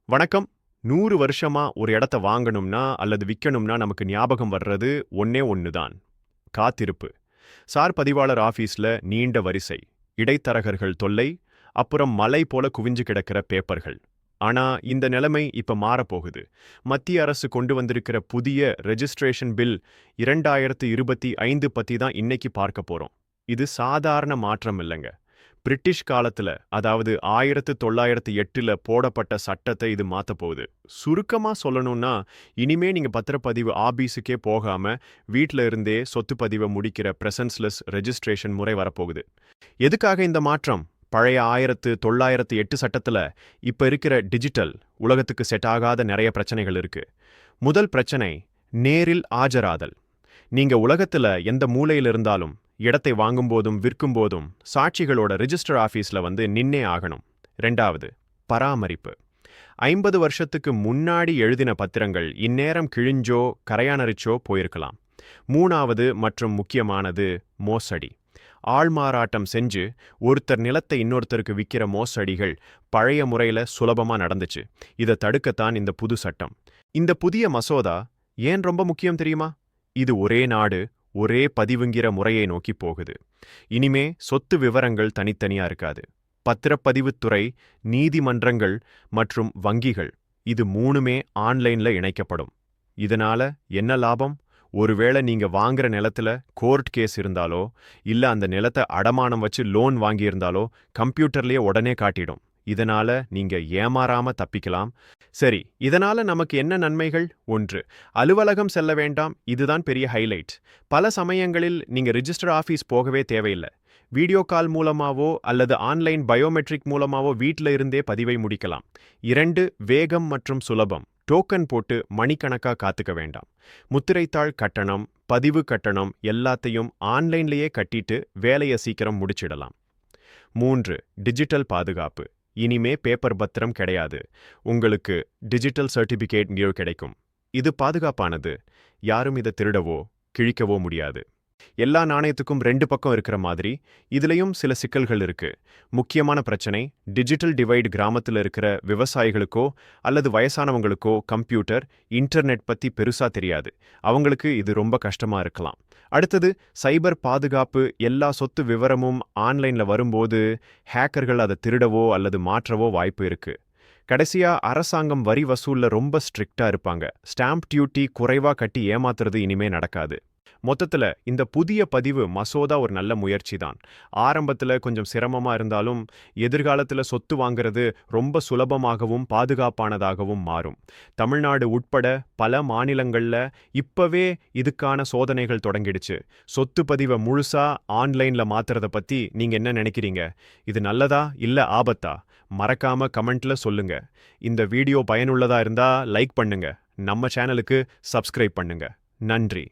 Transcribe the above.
வணக்கம். 100 வருஷமா ஒரு இடத்த வாங்கணும்னா அல்லது விக்கணும்னா நமக்கு ஞாபகம் வர்றது ஒண்ணே ஒண்ணு தான். காத்திருப்பு. சார் பதிவாளர் ஆபீஸ்ல நீண்ட வரிசை, இடைத்தரகர்கள் தொல்லை, அப்புறம் மலை போல குவிஞ்சு கிடக்கிற பேப்பர்கள். ஆனா இந்த நிலைமை இப்ப மாறப்போகுது. மத்திய அரசு கொண்டு வந்திருக்கிற புதிய ரெஜிஸ்ட்ரேஷன் பில் 2025 பத்தி தான் இன்னைக்கு பார்க்க போறோம். இது சாதாரண மாற்றம் இல்லைங்க. பிரிட்டிஷ் காலத்துல, அதாவது 1908ல போடப்பட்ட சட்டத்தை இது மாத்தப் போகுது. சுருக்கமா சொல்லணும்னா, இனிமே நீங்க பத்திரப்பதிவு ஆபீஸுக்கே போகாம வீட்ல இருந்தே சொத்து பதிவை முடிக்கிற பிரசன்ஸ்லெஸ் ரெஜிஸ்ட்ரேஷன் முறை வரப்போகுது. எதுக்காக இந்த மாற்றம்? பழைய 1908 சட்டத்துல இப்ப இருக்கிற டிஜிட்டல் உலகத்துக்கு செட் ஆகாத நிறைய பிரச்சனைகள் இருக்கு. முதல் பிரச்சனை நேரில் ஆஜராதல். நீங்க உலகத்துல எந்த மூலையில இருந்தாலும் இடத்தை வாங்கும்போதும் விற்கும்போதும் சாட்சிகளோட ரிஜிஸ்டர் ஆஃபீஸ்ல வந்து நின்னே ஆகணும். 2வது பராமரிப்பு. 50 வருஷத்துக்கு முன்னாடி எழுதின பத்திரங்கள் இந்நேரம் கிழிஞ்சோ கரையானரிச்சோ போயிருக்கலாம். 3வது மற்றும் முக்கியமானது மோசடி. ஆள்மாறாட்டம் செஞ்சு ஒருத்தர் நிலத்தை இன்னொருத்தருக்கு விற்கிற மோசடிகள் பழைய முறையில சுலபமா நடந்துச்சு. இதை தடுக்கத்தான் இந்த புது சட்டம். இந்த புதிய மசோதா ஏன் ரொம்ப முக்கியம் தெரியுமா? இது ஒரே நாடு ஒரே பதிவுங்கிற முறையை நோக்கி போகுது. இனிமே சொத்து விவரங்கள் தனித்தனியா இருக்காது. பத்திரப்பதிவுத்துறை, நீதிமன்றங்கள் மற்றும் வங்கிகள் இது மூணுமே ஆன்லைன்ல இணைக்கப்படும். இதனால என்ன லாபம்? ஒருவேளை நீங்க வாங்குற நிலத்துல கோர்ட் கேஸ் இருந்தாலோ இல்ல அந்த நிலத்தை அடமானம் வச்சு லோன் வாங்கியிருந்தாலோ கம்ப்யூட்டர்லயே உடனே காட்டிடும். இதனால நீங்க ஏமாறாம தப்பிக்கலாம். சரி, இதனால நமக்கு என்ன நன்மைகள்? 1, அலுவலகம் செல்ல வேண்டாம். இதுதான் பெரிய ஹைலைட். பல சமயங்களில் நீங்க ரிஜிஸ்டர் ஆஃபீஸ் போகவே தேவையில்லை. வீடியோ கால் மூலமாவோ அல்லது ஆன்லைன் பயோமெட்ரிக் மூலமாவோ வீட்ல இருந்தே பதிவை முடிக்கலாம். 2, வேகம் மற்றும் சுலபம். டோக்கன் போட்டு மணிக்கணக்கா காத்துக்க வேண்டாம். முத்திரைத்தாள் கட்டணம், பதிவு கட்டணம் எல்லாத்தையும் ஆன்லைன்லயே கட்டிட்டு வேலையை சீக்கிரம் முடிச்சிடலாம். 3, டிஜிட்டல் பாதுகாப்பு. இனிமே பேப்பர் பத்திரம் கிடையாது. உங்களுக்கு டிஜிட்டல் சர்டிபிகேட் கிடைக்கும். இது பாதுகாப்பானது. யாரும் இதை திருடவோ கிழிக்கவோ முடியாது. எல்லா நாணயத்துக்கும் 2 பக்கம் இருக்கிற மாதிரி இதுலயும் சில சிக்கல்கள் இருக்கு. முக்கியமான பிரச்சனை டிஜிட்டல் டிவைட். கிராமத்தில் இருக்கிற விவசாயிகளுக்கோ அல்லது வயசானவங்களுக்கோ கம்ப்யூட்டர், இன்டர்நெட் பத்தி பெருசா தெரியாது. அவங்களுக்கு இது ரொம்ப கஷ்டமா இருக்கலாம். அடுத்தது சைபர் பாதுகாப்பு. எல்லா சொத்து விவரமும் ஆன்லைன்ல வரும்போது ஹேக்கர்கள் அதை திருடவோ அல்லது மாற்றவோ வாய்ப்பு இருக்கு. கடைசியா அரசாங்கம் வரி வசூல்ல ரொம்ப ஸ்ட்ரிக்டா இருப்பாங்க. ஸ்டாம்ப் டியூட்டி குறைவா கட்டி ஏமாத்துறது இனிமே நடக்காது. மொத்தத்துல இந்த புதிய பதிவு மசோதா ஒரு நல்ல முயற்சி தான். ஆரம்பத்துல கொஞ்சம் சிரமமா இருந்தாலும் எதிர்காலத்துல சொத்து வாங்குறது ரொம்ப சுலபமாகவும் பாதுகாப்பானதாகவும் மாறும். தமிழ்நாடு உட்பட பல மாநிலங்கள்ல இப்பவே இதுக்கான சோதனைகள் தொடங்கிடுச்சு. சொத்து பதிவை முழுசா ஆன்லைன்ல மாத்துறத பத்தி நீங்க என்ன நினைக்கிறீங்க? இது நல்லதா இல்ல ஆபத்தா? மறக்காம கமெண்ட்ல சொல்லுங்க. இந்த வீடியோ பயனுள்ளதா இருந்தா லைக் பண்ணுங்க. நம்ம சேனலுக்கு சப்ஸ்கிரைப் பண்ணுங்க. நன்றி.